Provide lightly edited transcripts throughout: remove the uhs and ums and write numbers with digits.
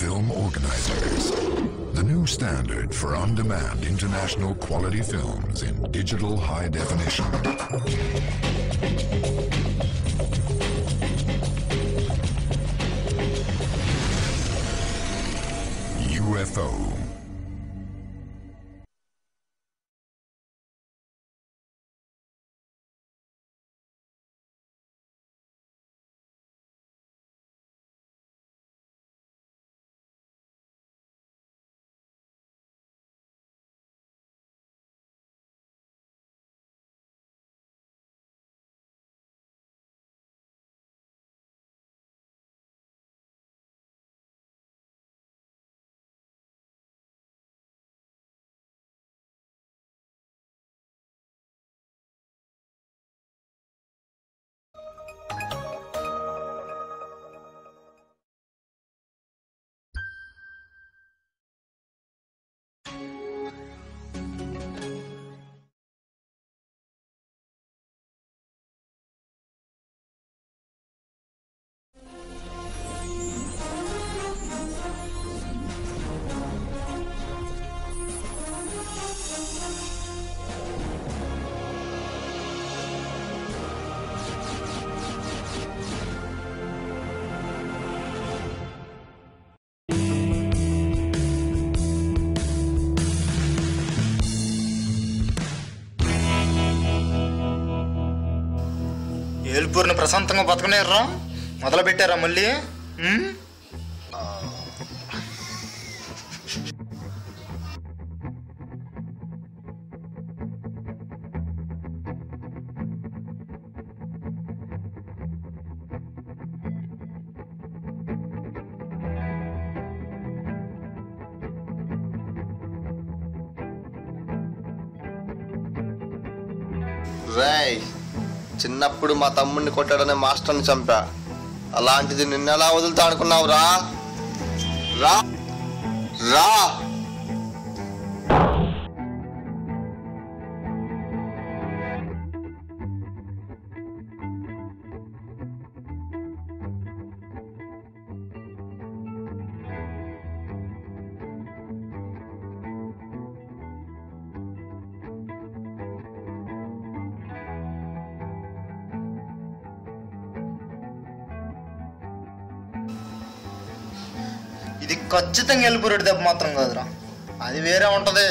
Film Organizers, the new standard for on-demand international quality films in digital high definition. UFO. ఏల్పూర్ని ప్రశాంతంగా బతకనేర్రా మొదలు పెట్టారా మళ్ళీ? రేయ్, చిన్నప్పుడు మా తమ్ముడిని కొట్టాడనే మాస్టర్ని చంపా. అలాంటిది నిన్నెలా వదులుతా అనుకున్నావు? రా రా రా. ఇది ఖచ్చితంగా ఏల్పూరెడ్డి దెబ్బ మాత్రం కాదురా, అది వేరే ఉంటది.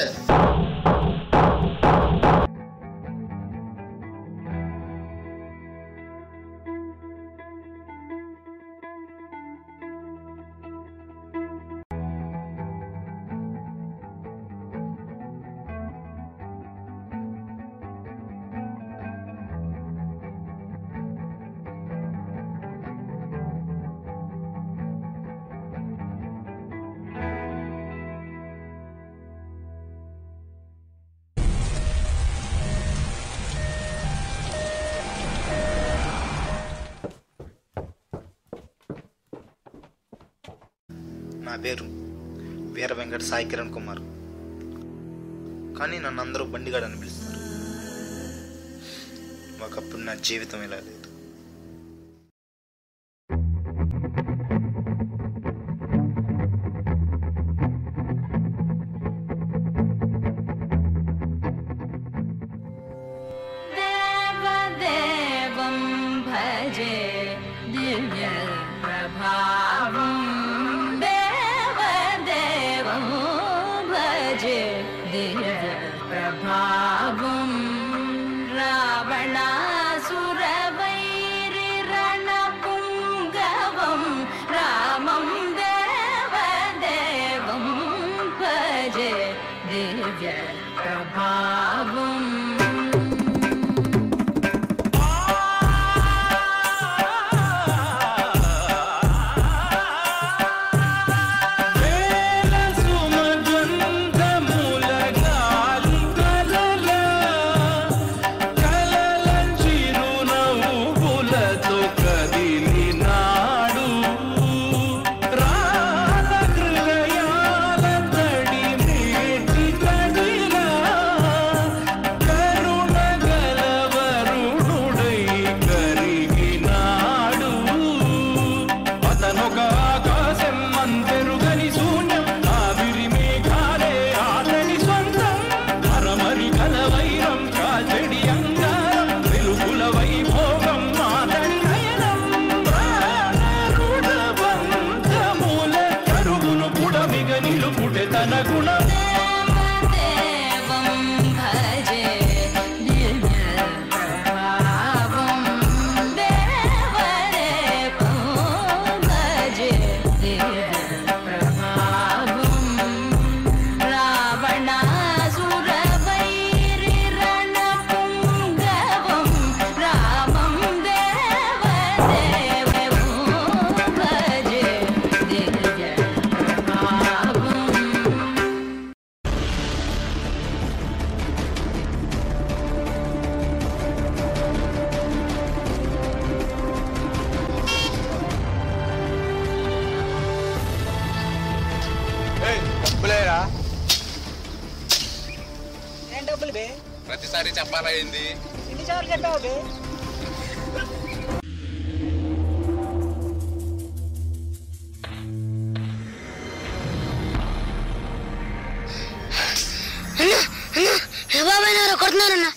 నా పేరు వీర వెంకట సాయి కిరణ్ కుమార్, కానీ నన్ను అందరూ బండిగాడు అని పిలుస్తారు. ఒకప్పుడు నా జీవితం ఇలా లేదు. దేవదేవం భజే దివ్య ప్రభావం, దివ్య ప్రభావం, రావణాసురవైరి రణపుంగవం, రామం దేవదేవం భజే దివ్య ప్రభావం. డబ్బులేరా? ఏం డబ్బులు బే? ప్రతిసారి చెప్పాలా ఏంది? ఎన్నిసార్లు చెప్పావు బే? బాబాయ్ నారా కొడుతున్నానన్నా.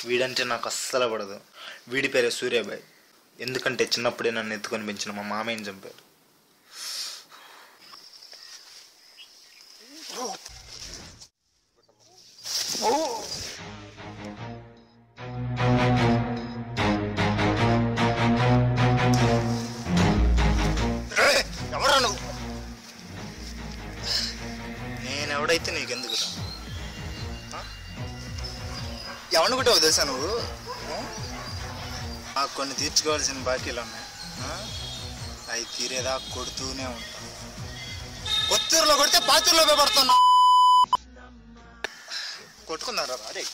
వీడంటే నాకు అస్సలు పడదు. వీడి పేరే సూర్యాబాయ్. ఎందుకంటే చిన్నప్పుడే నన్ను ఎత్తుకొని పెంచిన మా మామయ్యని చంపారు. ఎవరా నువ్వు? నేనెవడైతే నీకెందుకురా? ఎవరిని కూడా తెలుసా నువ్వు? నాకు కొన్ని తీర్చుకోవాల్సిన బాకీలు ఉన్నాయి. అవి తీరేదా కొడుతూనే ఉంటా. కొత్తూరులో కొడితే పాతూరులో పడుతున్నా. కొట్టుకున్నారా? అరే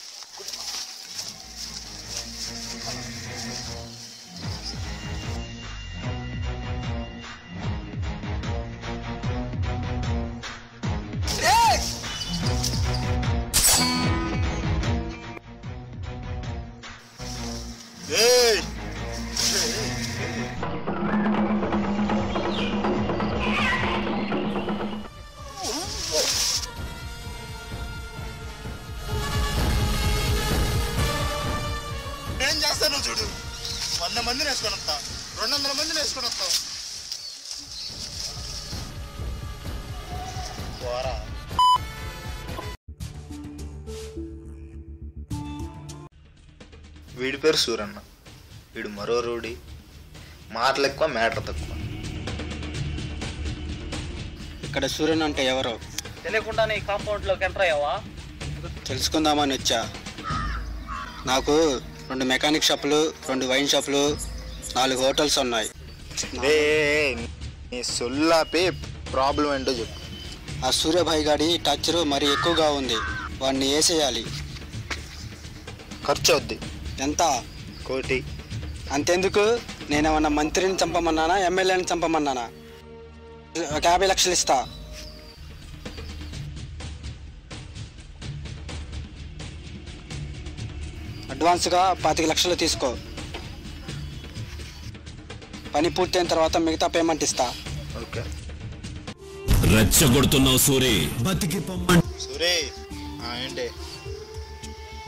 ఏం చేస్తాను చూడు. 100 మందిని వేసుకొని వస్తా, 200 మందిని వేసుకొని వస్తావు. వీడి పేరు సూరన్న. వీడు మరో రూడి. మాటలు ఎక్కువ, మ్యాటర్ తక్కువ. ఇక్కడ సూర్యన్ అంటే ఎవరో తెలియకుండానే ఈ కాంపౌండ్లోకి ఎంటర్ అయ్యావా? తెలుసుకుందామని వచ్చా. నాకు 2 మెకానిక్ షాపులు, 2 వైన్ షాపులు, 4 హోటల్స్ ఉన్నాయి. నీ సొల్లాపే ప్రాబ్లం ఏంటో చెప్పు. ఆ సూర్యభాయ్ గాడి టార్చరు మరీ ఎక్కువగా ఉంది. వాడిని వేసేయాలి. ఖర్చు అవుద్ది. ఎంత? 1 కోటి. అంతెందుకు? నేనేమన్నా మంత్రిని చంపమన్నానా, ఎమ్మెల్యేని చంపమన్నానా? 50 లక్షలు ఇస్తా. అడ్వాన్స్గా 25 లక్షలు తీసుకో. పని పూర్తయిన తర్వాత మిగతా పేమెంట్ ఇస్తా. ఓకే. రెచ్చగొడుతున్నావు సూరి. సూరే ఏంటి?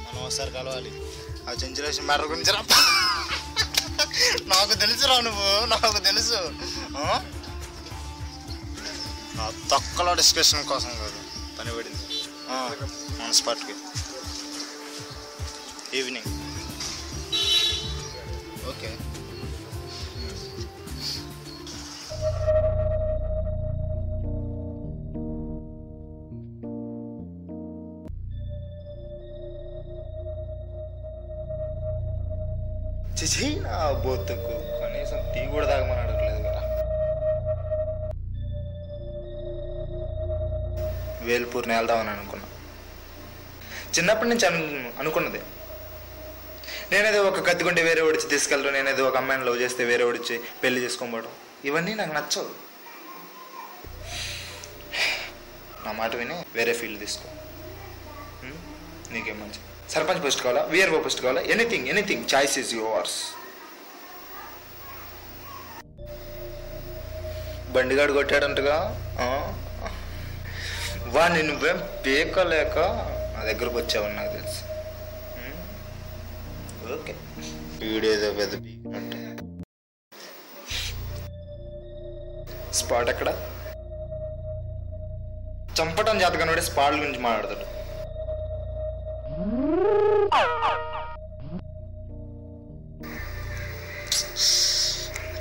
మనం ఒకసారి కలవాలి. ఆ సెంచురేషన్ మ్యాటర్ గురించి రా. నాకు తెలుసురా నువ్వు, నాకు తెలుసు. తొక్కలో డిస్కషన్ కోసం కాదు, పని పడింది. మన స్పాట్కి ఈవినింగ్. ఓకే. చిచి నా బొత్తుకు కనీసం టీ కూడా తాగమని అడగలేదు కదా. వేల్పూర్ని వెళ్దామని అనుకున్నా. చిన్నప్పటి నుంచి అనుకున్నది. నేనేదో ఒక కత్తికుంటే వేరే ఓడిచి తీసుకెళ్ళడం, నేనేదో ఒక అమ్మాయిని లవ్ చేస్తే వేరే ఓడిచి పెళ్లి చేసుకోబోవడం, ఇవన్నీ నాకు నచ్చవు. నా మాట విని వేరే ఫీల్డ్ తీసుకో. నీకేం మంచి సర్పంచ్ పోస్ట్ కావాలా, విఆర్ఓ పోస్ట్ కావాలా, ఎనీథింగ్ చాయిస్ ఈజ్ యువర్స్. బండిగాడు కొట్టాడంటగా, వాడిని నువ్వేం పీకలేక నా దగ్గరకు వచ్చావని నాకు తెలుసు. ఓకే. వీడేదో పెద్ద పీకినట్టు. స్పాట్ ఎక్కడ? చంపటం జాతకం స్పాట్ గురించి మాట్లాడతాడు.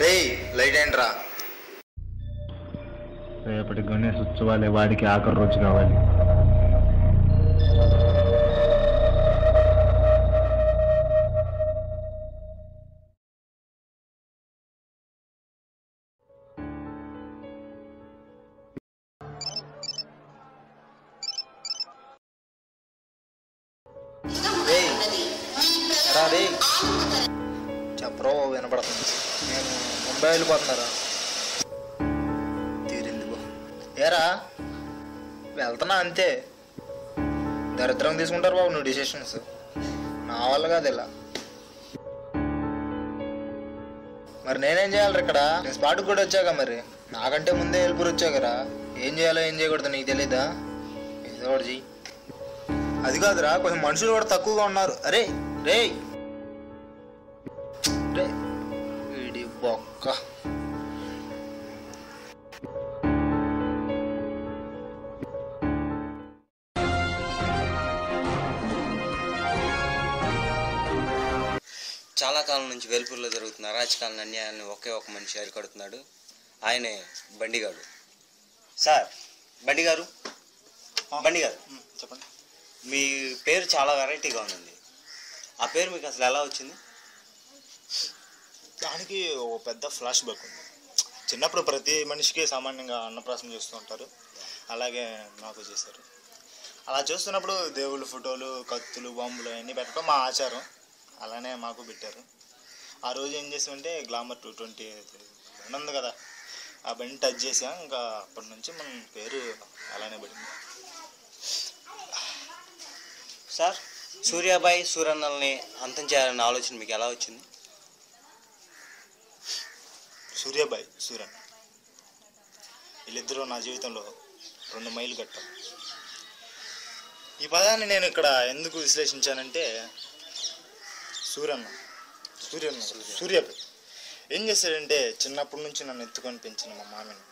రే లైట్ ఏంట్రా? రేపటి గణేష్ ఉత్సవాలే, వాడికి ఆఖరి రోజు కావాలి. చెప్పరో వినపడుతుంది. నేను ముంబై వెళ్ళిపోతున్నారా? తీరింది బో. ఏరా వెళ్తున్నా అంతే. దరిద్రం తీసుకుంటారు బాబు నువ్వు డిసిషన్స్. నా వల్ల కాదు ఇలా. మరి నేనేం చేయాలి ఇక్కడ? నేను స్పాట్కి కూడా వచ్చాక, మరి నాకంటే ముందే వెళ్ళిపోయి వచ్చాకరా. ఏం చేయాలో ఏం చేయకూడదు నీకు తెలీదా? ఏదో ఒకటి చెయ్యి. అది కాదురా, కొంచెం మనుషులు కూడా తక్కువగా ఉన్నారు. అరే రే రే వీడి బొక్క. చాలా కాలం నుంచి వేల్పూర్లో జరుగుతున్న అరాచకాలను, అన్యాయాలను ఒకే ఒక మనిషి అరికడుతున్నాడు. ఆయనే బండిగాడు. సార్ బండిగారు, బండిగారు చెప్పండి. మీ పేరు చాలా వెరైటీగా ఉందండి. ఆ పేరు మీకు అసలు ఎలా వచ్చింది? దానికి ఒక పెద్ద ఫ్లాష్ బ్యాక్ ఉంది. చిన్నప్పుడు ప్రతి మనిషికి సామాన్యంగా అన్నప్రాసం చేస్తూ ఉంటారు. అలాగే నాకు చేశారు. అలా చేస్తున్నప్పుడు దేవుళ్ళ ఫోటోలు, కత్తులు, బాంబులు అవన్నీ పెట్టడం మా ఆచారం. అలానే మాకు పెట్టారు. ఆ రోజు ఏం చేసామంటే గ్లామర్ 220 బండి ఉంది కదా, ఆ బండి టచ్ చేసాం. ఇంకా అప్పటి నుంచి మన పేరు అలానే పడింది. సార్ సూర్యాబాయి, సూరన్నల్ని అంతం చేయాలన్న ఆలోచన మీకు ఎలా వచ్చింది? సూర్యాబాయి, సూరన్ వీళ్ళిద్దరూ నా జీవితంలో 2 మైలు కట్టాం. ఈ పదాన్ని నేను ఇక్కడ ఎందుకు విశ్లేషించానంటే, సూర్యాబాయి ఏం చేశాడంటే, చిన్నప్పటి నుంచి నన్ను ఎత్తుకొని పెంచిన మా మామని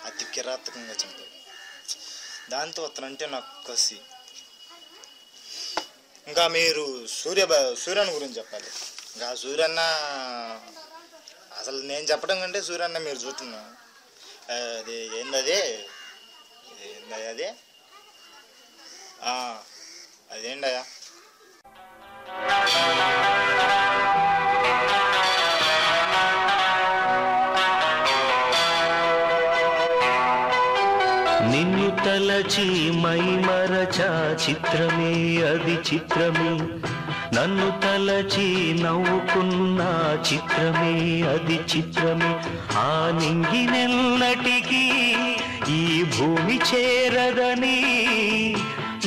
అతి కిరాతకంగా చంపాడు. దాంతో అతనంటే నాకు కసి. ఇంకా మీరు సూర్యన్ గురించి చెప్పాలి. ఇంకా సూర్యన్న అసలు నేను చెప్పడం కంటే సూర్యన్న మీరు చూస్తున్నా. అది ఏందదే అదే అదేంటయా? నిన్ను తలచి మై మరచా చిత్రమే అది చిత్రమే, నన్ను తలచి నవ్వుకున్న చిత్రమే అది చిత్రమే. ఆ నింగినెన్నటికీ ఈ భూమి చేరదని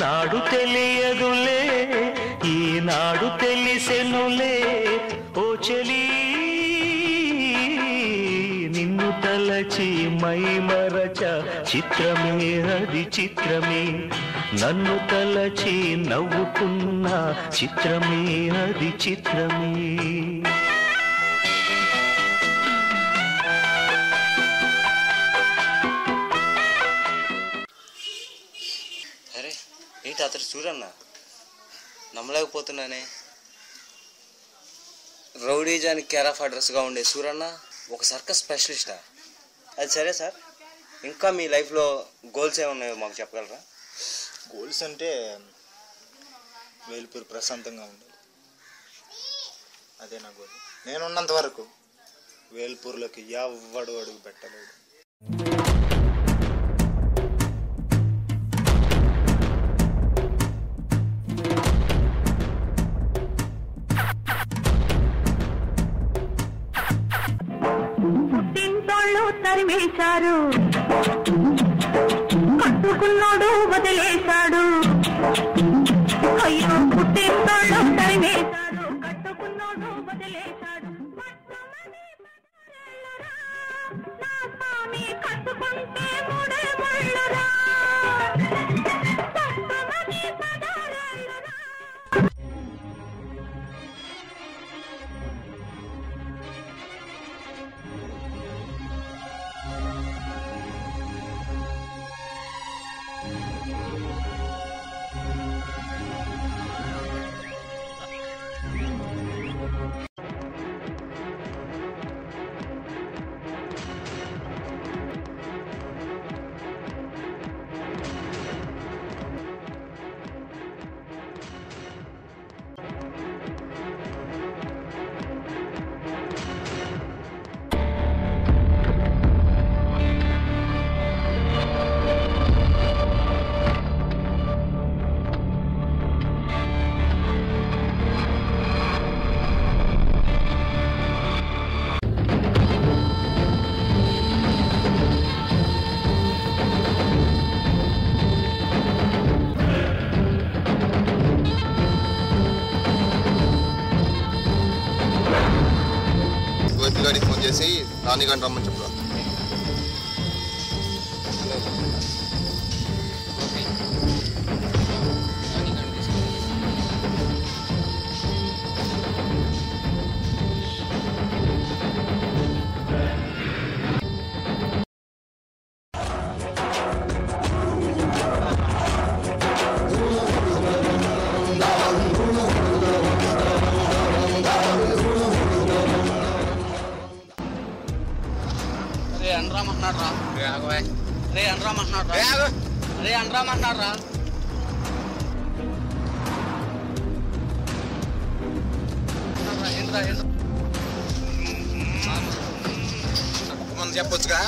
నాడు తెలియదులే, ఈనాడు తెలిసెనులే ఓ చెలి. నిన్ను తలచి మై మరచ చిత్రమే అది చిత్రమే, నన్ను తలచి నవ్వుకున్న చిత్రమే అది చిత్రమే. అరే ఏంటి అతడు సూరన్న? నమ్మలేకపోతున్నానే. రౌడీజానికి కేర్ ఆఫ్ అడ్రస్గా ఉండే సూరన్న ఒక సర్కస్ స్పెషలిస్టా? అది సరే సార్, ఇంకా మీ లైఫ్లో గోల్స్ ఏమున్నాయో మాకు చెప్పగలరా? గోల్స్ అంటే వేల్పూర్ ప్రశాంతంగా ఉండాలి, అదే నా గోల్. నేనున్నంత వరకు వేల్పూర్లోకి ఎవ్వడు అడుగు పెట్టలేడు. తరిమేశారు, కట్టుకున్నాడు వదిలేశాడు. అయ్యో పుట్టినోళ్ళు తరిమేశాడు, కట్టుకున్నాడు వదిలేశాడు. నా స్వామి కట్టుకుంటే మూడే ముళ్ళురా. చేసి రాణిగంట రమ్మని చెప్పురా. చెప్పొచ్చుగా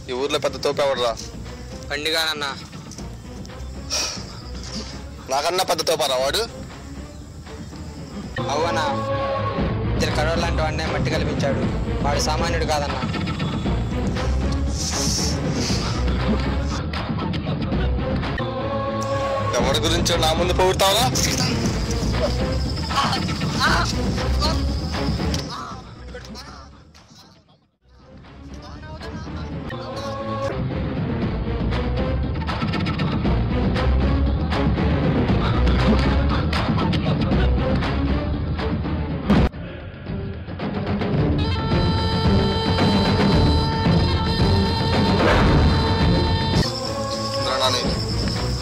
ఈ ఊర్లో పెద్ద తోపేవాడురా. పండుగానన్నా నాకన్నా పెద్ద తోపారా వాడు? అవునా, ఇద్దరు కరోడు లాంటి వాడినే మట్టి కల్పించాడు. వాడు సామాన్యుడు కాదన్నా. ఎవరి గురించి నా ముందు పొగుడతావా?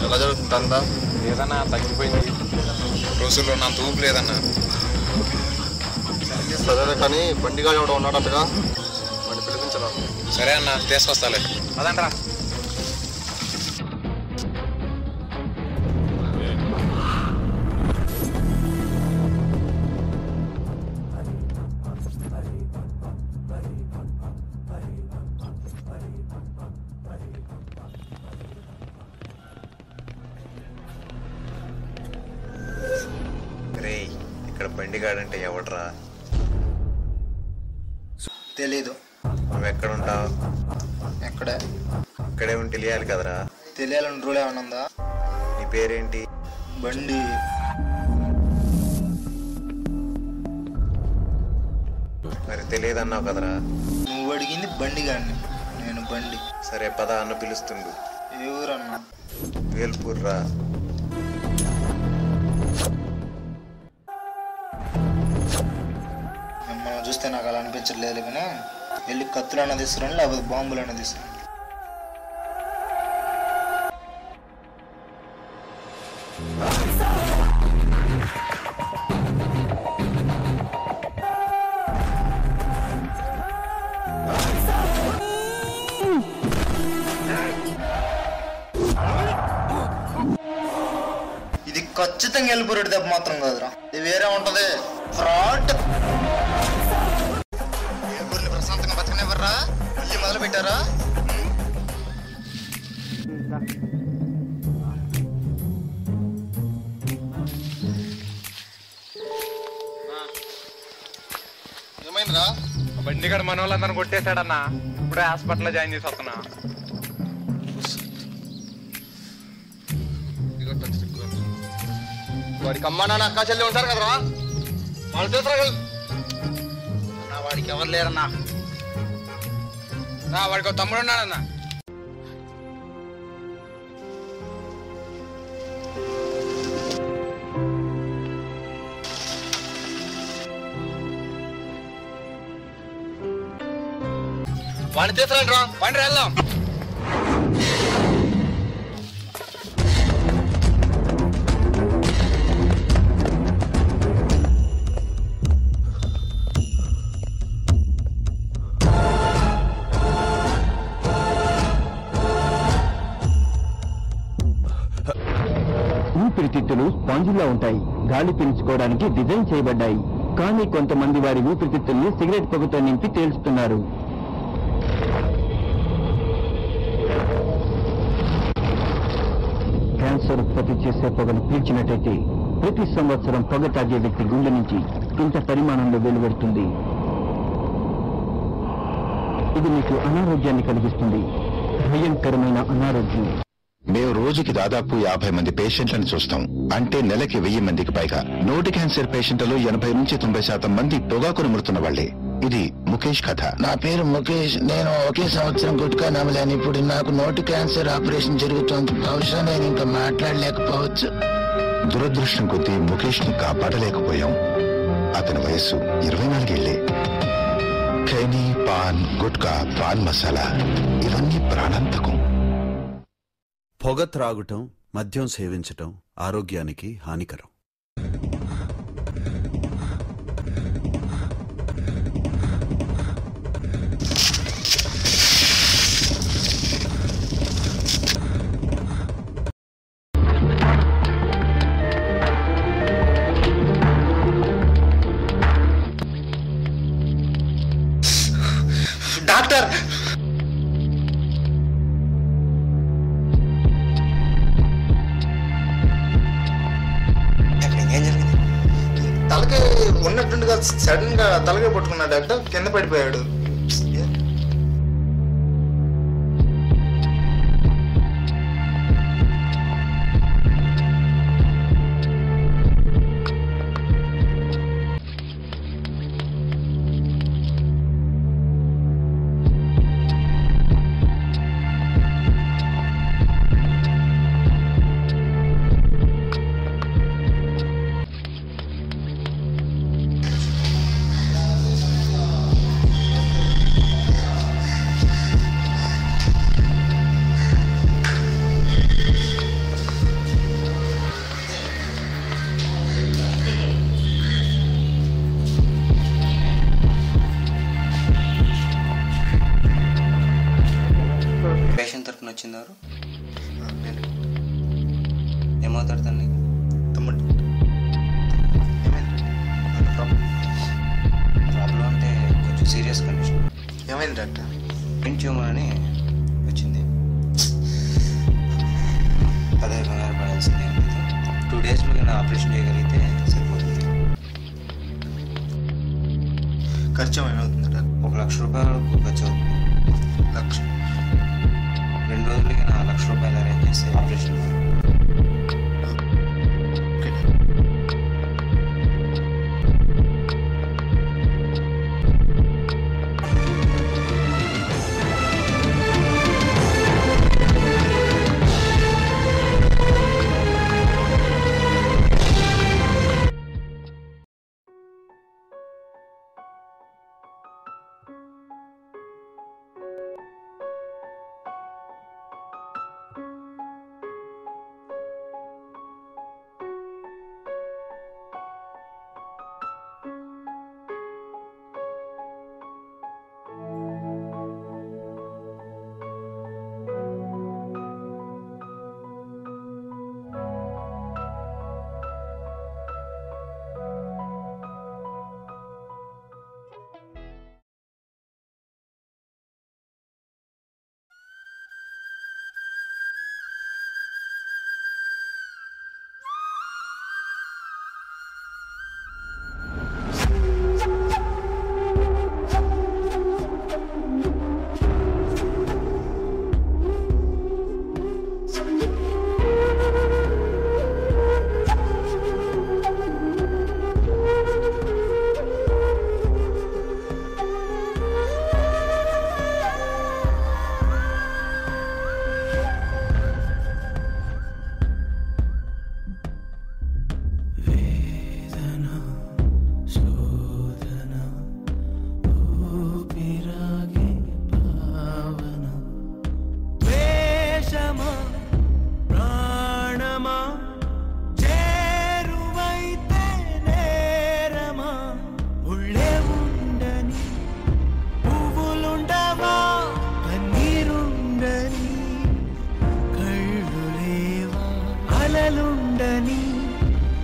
ఎలా జరుగుతుందా? లేదన్నా, తగ్గిపోయింది. రోజుల్లో నా తూపు లేదన్నా. సరే కానీ బండిగాడు ఎవడో ఉన్నాడటగా, వాడిని పిలిపించరా. సరే అన్న, తీసుకొస్తాలే. అదంటరా. ఇక్కడ బండిగాడంటే ఎవడరా? తెలీదు. నువ్వు ఎక్కడ ఉంటావు? ఇక్కడే ఉండి తెలియాలి కదరా. తెలియాలని రూల్ ఏమన్నా ఉందా? నీ పేరేంటి? బండి. మరి తెలియదన్నావు కదరా. నువ్వు అడిగింది బండి గాడిని, నేను బండి. సరే పద, అన్న పిలుస్తుండు. ఏ ఊరన్నా? వేల్పూర్ రా. మిమ్మల్ని చూస్తే నాకు అలా అనిపించట్లేదు కానీ వెళ్ళి కత్తులన్నా తీసుకురండి, లేకపోతే బాంబులన్నా తీసుకురండి. ఇది ఖచ్చితంగా వెళ్ళిపోయాడు దెబ్బ మాత్రం కాదురా, ఇది వేరే ఉంటది. ఫ్రాడ్. ప్రశాంతంగా బతకనివ్వరా? ఇల్లు మొదలు పెట్టారా? ఏమైందిరా? బండిగాడు మన వాళ్ళందరూ కొట్టేశాడన్నా. ఇప్పుడే హాస్పిటల్లో జాయిన్ చేసి వస్తున్నా. వాడికి అమ్మా నాన్న అక్క చెల్లి ఉంటారు కదరా, వాళ్ళు తీసుకురా. వాడికి ఎవరు లేరన్నా. వాడికి తమ్ముడు ఉన్నాడన్నా. వాడిని తీసుకురండి రా. పండి వెళ్దాం. ఊపిరితిత్తులు స్పాంజిలా ఉంటాయి. గాలి పీల్చుకోవడానికి డిజైన్ చేయబడ్డాయి. కానీ కొంతమంది వారి ఊపిరితిత్తుల్ని సిగరెట్ పొగతో నింపి తేల్చుతున్నారు. క్యాన్సర్ ఉత్పత్తి చేసే పొగను పీల్చినట్టయితే ప్రతి సంవత్సరం పొగ తాగే వ్యక్తి గుండె నుంచి ఇంత పరిమాణంలో వెలువడుతుంది. ఇది మీకు అనారోగ్యాన్ని కలిగిస్తుంది, భయంకరమైన అనారోగ్యం. మేము రోజుకి దాదాపు 50 మంది పేషెంట్లను చూస్తాం. అంటే నెలకి 1000 మందికి పైగా. నోటి క్యాన్సర్ పేషెంట్లలో 80 నుంచి 90% మంది పొగాకును మృతున్న వాళ్లే. ఇది ముఖేష్ కథ. నా పేరు ముఖేష్. నేను ఒకే సంవత్సరం గుట్కా నమలాను. ఇప్పుడు నాకు నోటి క్యాన్సర్ ఆపరేషన్ జరుగుతోంది. బహుశా నేను ఇంకా మాట్లాడలేకపోవచ్చు. దురదృష్టం కొద్దీ ముఖేష్ ని కాపాడలేకపోయాం. అతని వయస్సు 24 ఏళ్లే. ఖైనీ, పాన్, గుట్కా, పాన్ మసాలా ఇవన్నీ ప్రాణాంతకం. పొగ త్రాగుటం, మద్యం సేవించటం ఆరోగ్యానికి హానికరం. డాక్టర్, తలకి ఉన్నట్టుండిగా సడన్ గా తలకే పట్టుకున్నాడు డాక్టర్. కింద పడిపోయాడు. వచ్చిందారు ఏమవుతాడు తన్ని? తమ్ముడు. ప్రాబ్లం అంటే కొంచెం సీరియస్ కండిషన్. ఏమైంది డాక్టర్? బ్రెయిన్ ట్యూమర్ అని వచ్చింది. అదే కంగారు పడాల్సింది ఏం లేదు. 2 డేస్లో కానీ ఆపరేషన్ చేయగలిగితే సరిపోతుంది. ఖర్చు ఏమవుతుంది డాక్టర్? 1 లక్ష రూపాయలు ఖర్చు అవుతుంది. 1 లక్ష? 2 రోజులకి 4 లక్షల రూపాయలు అరేంజ్ చేస్తే ఆపరేషన్.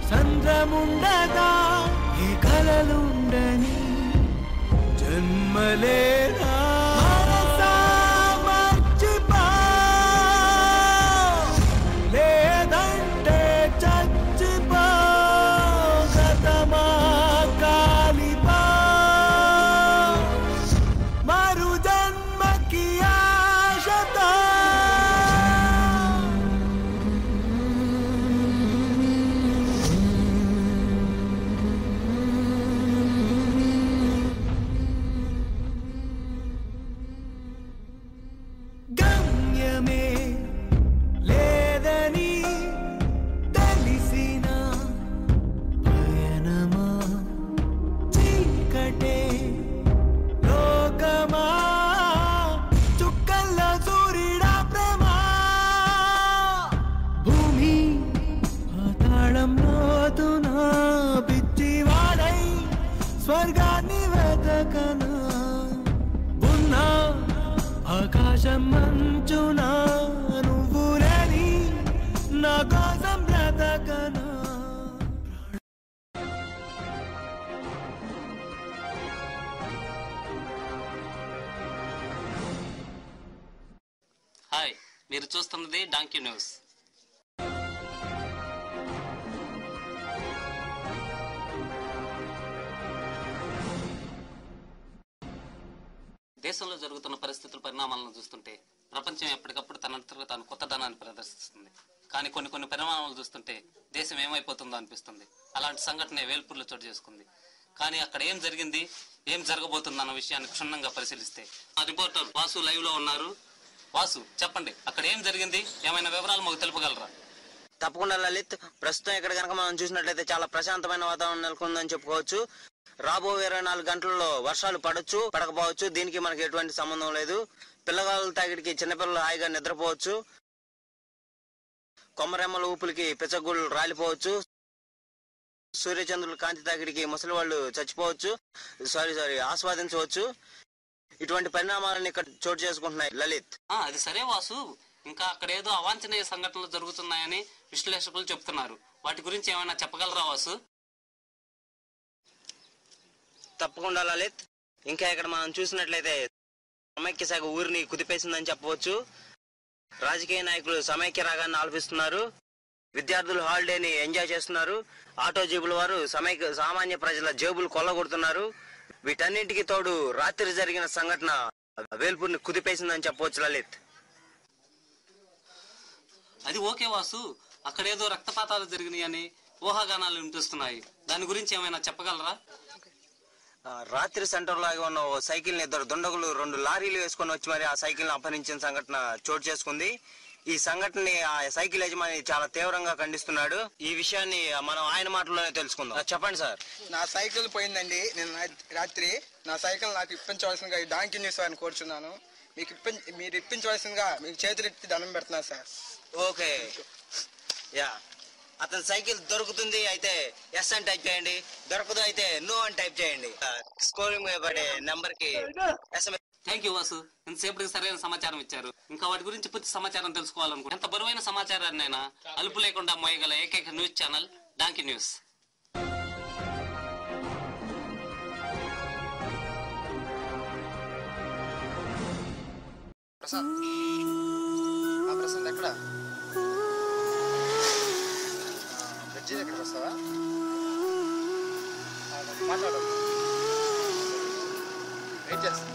సంద్రముండగా ఏ కలలుండని జన్మలేనా మనసా మర్చిపో లేదంటే చచ్చిపో గతమా కాలిపో మరు జన్మకి ఆశతో గమ్యమే లేదని తెలిసిన పయనమా చీకటే లోకమా చుక్కల్లో సూర్యుడా ప్రేమ భూమి పాతాళం లోతున పిచ్చివాడై స్వర్గాన్ని వెతకనా ఉన్నా ఆకాశం మంచునా నువ్వు లేని నా కోసం బ్రతకనా. హాయ్, మీరు చూస్తున్నది డాంకీ న్యూస్. దేశంలో జరుగుతున్న పరిస్థితుల పరిణామాలను చూస్తుంటే ప్రపంచం ఎప్పటికప్పుడు తనంతట తాను కొత్తదనాన్ని ప్రదర్శిస్తుంది. కానీ కొన్ని పరిణామాలు చూస్తుంటే దేశం ఏమైపోతుందో అనిపిస్తుంది. అలాంటి సంఘటన వేల్పూర్లో చోటు చేసుకుంది. కానీ అక్కడ ఏం జరిగింది, ఏం జరగబోతుంది అన్న విషయాన్ని క్షుణ్ణంగా పరిశీలిస్తే ఆ రిపోర్టర్ వాసు లైవ్ లో ఉన్నారు. వాసు, చెప్పండి, అక్కడ ఏం జరిగింది, ఏమైనా వివరాలు మాకు తెలుపగలరా? తప్పకుండా లలిత్. ప్రస్తుతం ఇక్కడ కనుక మనం చూసినట్లయితే చాలా ప్రశాంతమైన వాతావరణం నెలకొందని చెప్పుకోవచ్చు. రాబోయే 24 గంటల్లో వర్షాలు పడొచ్చు, పడకపోవచ్చు. దీనికి మనకి ఎటువంటి సంబంధం లేదు. పిల్లగాళ్ళ తాగిడికి చిన్నపిల్లలు హాయిగా నిద్రపోవచ్చు. కొమ్మరెమ్మల ఊపులకి పిచ్చగుళ్ళు రాలిపోవచ్చు. సూర్యచంద్రుల కాంతి తాగిడికి ముసలి వాళ్ళు చచ్చిపోవచ్చు, ఆస్వాదించవచ్చు. ఇటువంటి పరిణామాలను ఇక్కడ చోటు చేసుకుంటున్నాయి లలిత్. అది సరే వాసు, ఇంకా అక్కడ ఏదో అవాంఛనీయ సంఘటనలు జరుగుతున్నాయని విశ్లేషకులు చెప్తున్నారు. వాటి గురించి ఏమైనా చెప్పగలరా వాసు? తప్పకుండా లలిత్. ఇంకా ఇక్కడ మనం చూసినట్లయితే సమైక్య శాఖ ఊరిని కుదిపేసిందని చెప్పవచ్చు. రాజకీయ నాయకులు సమైక్య రాగాన్ని ఆలపిస్తున్నారు. విద్యార్థులు హాలిడేని ఎంజాయ్ చేస్తున్నారు. ఆటో జేబుల వారు సామాన్య ప్రజల జేబులు కొల్లగొడుతున్నారు. వీటన్నింటికి తోడు రాత్రి జరిగిన సంఘటన వేల్పూర్ని కుదిపేసిందని చెప్పవచ్చు లలిత్. అది ఓకే వాసు, అక్కడేదో రక్తపాతాలు జరిగినాయని ఊహాగానాలు వినిపిస్తున్నాయి. దాని గురించి ఏమైనా చెప్పగలరా? రాత్రి సెంటర్ లాగా ఉన్న ఓ సైకిల్ ని 2 దుండగులు 2 లారీలు వేసుకొని వచ్చి మరి ఆ సైకిల్ ని అపహరించిన సంఘటన చోటు చేసుకుంది. ఈ సంఘటనని ఆ సైకిల్ యజమాని చాలా తీవ్రంగా ఖండిస్తున్నాడు. ఈ విషయాన్ని మనం ఆయన మాటల్లోనే తెలుసుకుందాం. చెప్పండి సార్. నా సైకిల్ పోయిందండి. నేను రాత్రి నా సైకిల్ నాకు ఇప్పించవలసిందిగా ఈ డాంకీ న్యూస్ అని కోరుచున్నాను. మీరు ఇప్పించవలసిందిగా మీకు చేతులెత్తి దండం పెడుతున్నారు సార్. Okay, yeah. అతని సైకిల్ దొరుకుతుంది అయితే ఎస్ అని టైప్ చేయండి, దొరకదు అయితే నో అని టైప్ చేయండి. స్కోరింగ్ పడే నెంబర్ కి SMS. థ్యాంక్ యూ వాసు, ఇంతసేపటికి సరైన సమాచారం ఇచ్చారు. ఇంకా వాటి గురించి పూర్తి సమాచారం తెలుసుకోవాలనుకుంటే ఎంత బరువైన సమాచారాన్నైనా అలుపు లేకుండా మోయగల ఏకైక news channel donkey news. Prashant ఎక్కడ? బ్రిడ్జి దగ్గరికి వస్తావా? మాట్లాడు, వెయిట్ చేస్తా.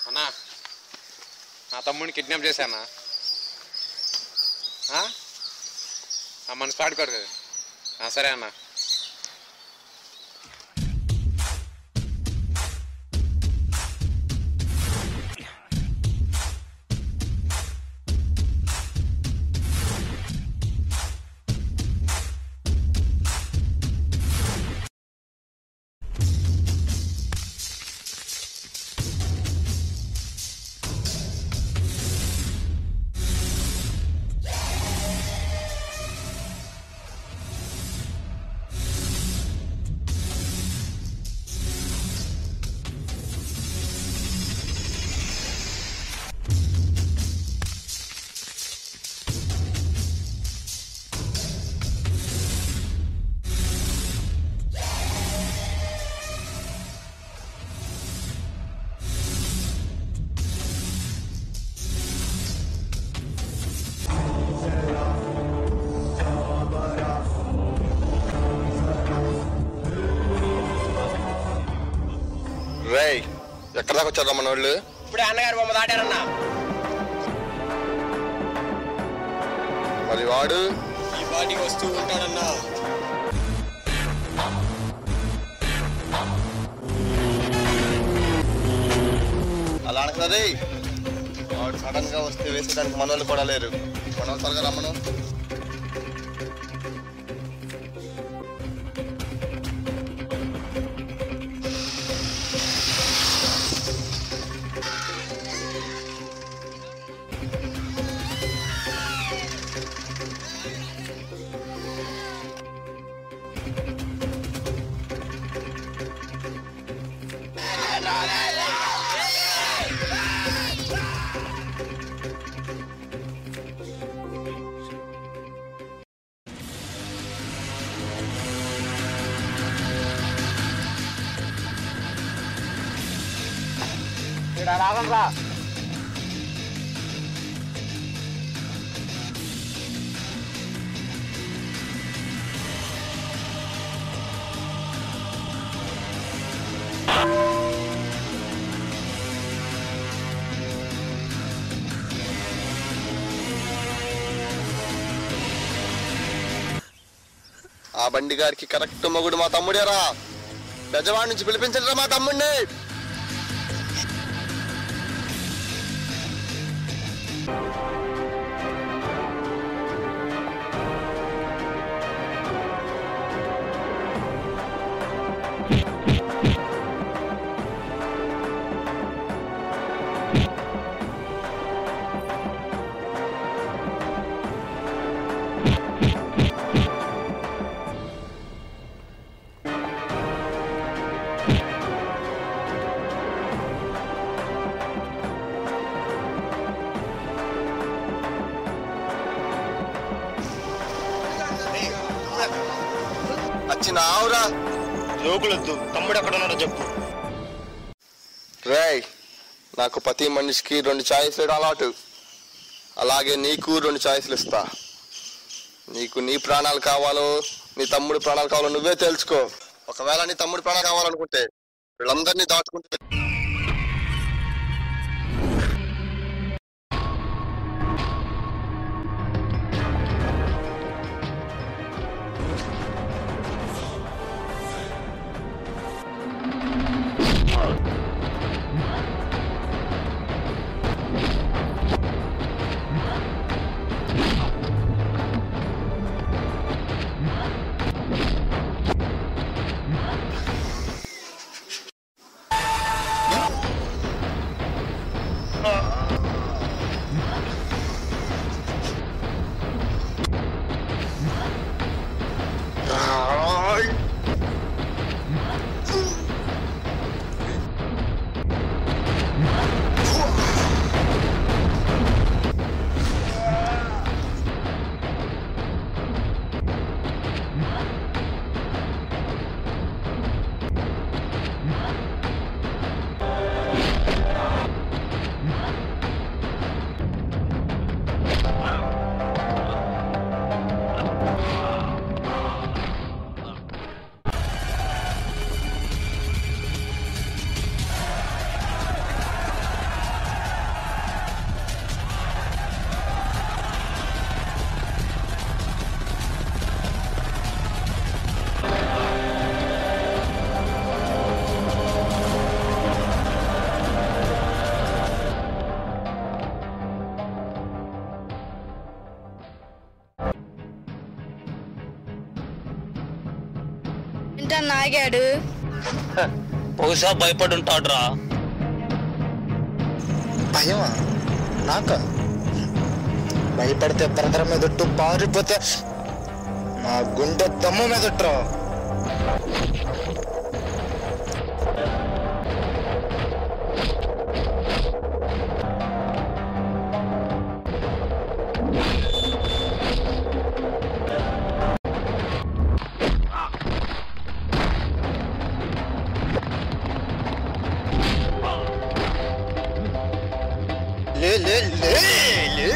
అన్నా నా తమ్ముడిని కిడ్నాప్ చేశానా? మన స్పాట్ కాదు కదా. సరే అన్న. ఎక్కడ దాకా వచ్చారా మన వాళ్ళు? ఇప్పుడే అన్నగారు బొమ్మ దాటారన్నా. మరి వాడు ఈ పాటికి వస్తూ ఉంటాడన్నా. అలా అనకరే, వాడు సడన్ గా వస్తే వేసేదానికి మన వాళ్ళు కూడా లేరు. మన వాళ్ళు త్వరగా రమ్మను. రాగంరా. ఆ బండి గారికి కరెక్ట్ మొగుడు మా తమ్ముడేరా. బెజవాడి నుంచి పిలిపించరా మా తమ్ముడిని. వచ్చినావురా. జోకులొద్దు, తమ్ముడు ఎక్కడ ఉన్నాడో చెప్పు. రేయ్, నాకు ప్రతి మనిషికి 2 ఛాయిస్లు అలవాటు. అలాగే నీకు 2 ఛాయిస్లు ఇస్తా. నీకు నీ ప్రాణాలు కావాలో నీ తమ్ముడి ప్రాణాలు కావాలో నువ్వే తెలుసుకో. ఒకవేళ నీ తమ్ముడి ప్రాణాలు కావాలనుకుంటే వీళ్ళందరినీ దాటుకుంటే ఏంటన్నా ఆగాడు? బహుశా భయపడి ఉంటాడురా. భయమా? నాక భయపడితే బ్రదర్ మీదట్టు, పారిపోతే నా గుండె దమ్ము మీదట్రా. లే లే లే లే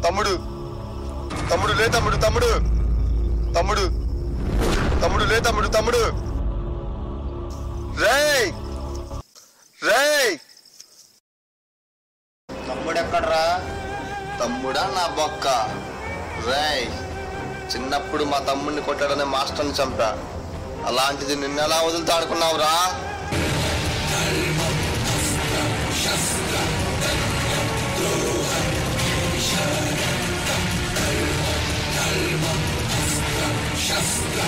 తమ్ముడు తమ్ముడు లే తమ్ముడు తమ్ముడు తమ్ముడు తమ్ముడు లే తమ్ముడు తమ్ముడు రేయ్ రేయ్ తమ్ముడు ఎక్కడ్రా? తమ్ముడా నా బొక్క. రేయ్, చిన్నప్పుడు మా తమ్ముడిని కొట్టాడనే మాస్టర్ని చంపా. అలాంటిది నిన్నెలా వదులుతా అనుకున్నావురా? Shastra,